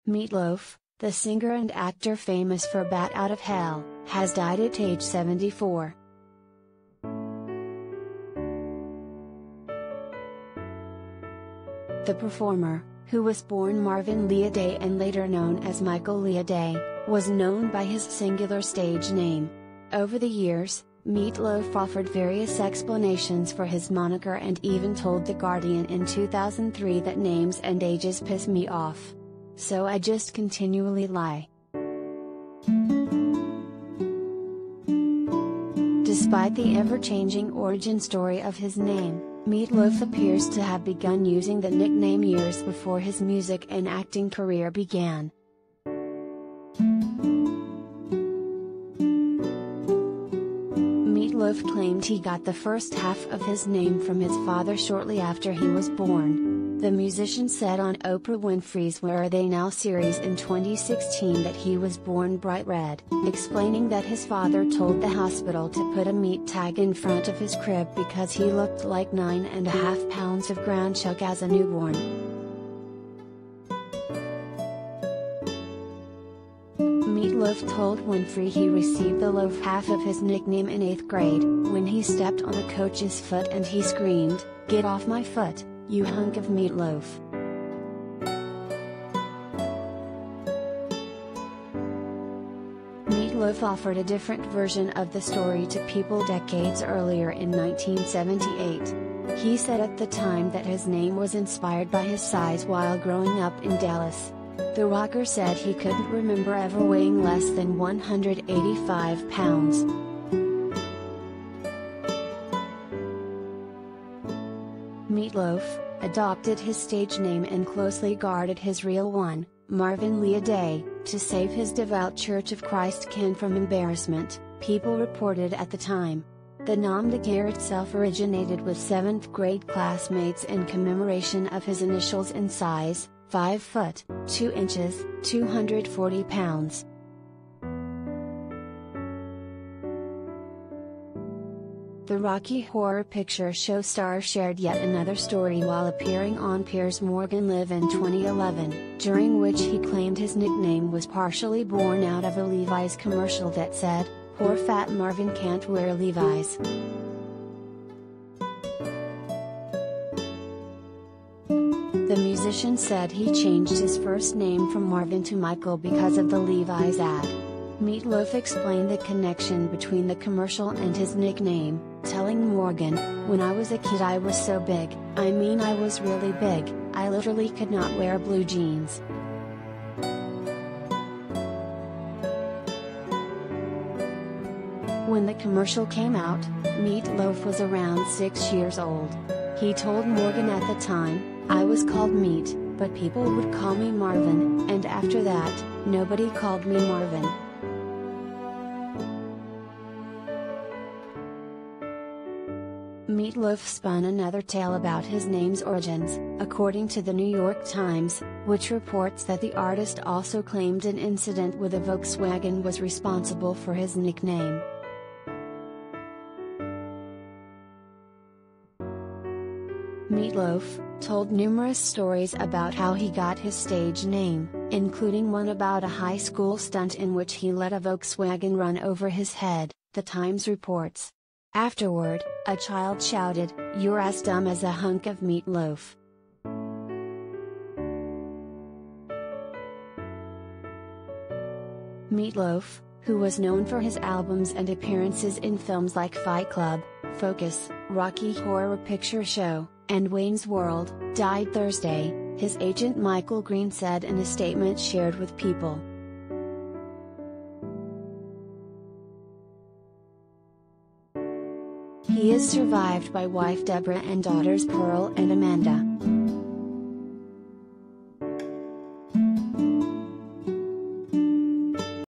Loaf, the singer and actor famous for Bat Out of Hell, has died at age 74. The performer, who was born Marvin Leaday and later known as Michael Leaday, was known by his singular stage name. Over the years, Loaf offered various explanations for his moniker and even told The Guardian in 2003 that names and ages piss me off. So I just continually lie. Despite the ever-changing origin story of his name, Loaf appears to have begun using the nickname years before his music and acting career began. Loaf claimed he got the first half of his name from his father shortly after he was born. The musician said on Oprah Winfrey's Where Are They Now series in 2016 that he was born bright red, explaining that his father told the hospital to put a meat tag in front of his crib because he looked like 9.5 pounds of ground chuck as a newborn. Loaf told Winfrey he received the loaf half of his nickname in 8th grade, when he stepped on a coach's foot and he screamed, "Get off my foot, you hunk of meatloaf." Loaf offered a different version of the story to people decades earlier in 1978. He said at the time that his name was inspired by his size while growing up in Dallas. The rocker said he couldn't remember ever weighing less than 185 pounds. Loaf adopted his stage name and closely guarded his real one, Marvin Leaday, to save his devout Church of Christ kin from embarrassment, people reported at the time. The nom de guerre itself originated with 7th grade classmates in commemoration of his initials and size, 5 foot, 2 inches, 240 pounds. The Rocky Horror Picture Show star shared yet another story while appearing on Piers Morgan Live in 2011, during which he claimed his nickname was partially born out of a Levi's commercial that said, "Poor fat Marvin can't wear Levi's." The musician said he changed his first name from Marvin to Michael because of the Levi's ad. Loaf explained the connection between the commercial and his nickname, telling Morgan, "When I was a kid I was so big, I mean I was really big, I literally could not wear blue jeans." When the commercial came out, Loaf was around 6 years old. He told Morgan at the time, "I was called Meat, but people would call me Marvin, and after that, nobody called me Marvin." Loaf spun another tale about his name's origins, according to the New York Times, which reports that the artist also claimed an incident with a Volkswagen was responsible for his nickname. Loaf told numerous stories about how he got his stage name, including one about a high school stunt in which he let a Volkswagen run over his head, the Times reports. Afterward, a child shouted, "You're as dumb as a hunk of meatloaf." Loaf, who was known for his albums and appearances in films like Fight Club, Focus, Rocky Horror Picture Show, and Wayne's World, died Thursday, his agent Michael Green said in a statement shared with People. He is survived by wife Deborah and daughters Pearl and Amanda.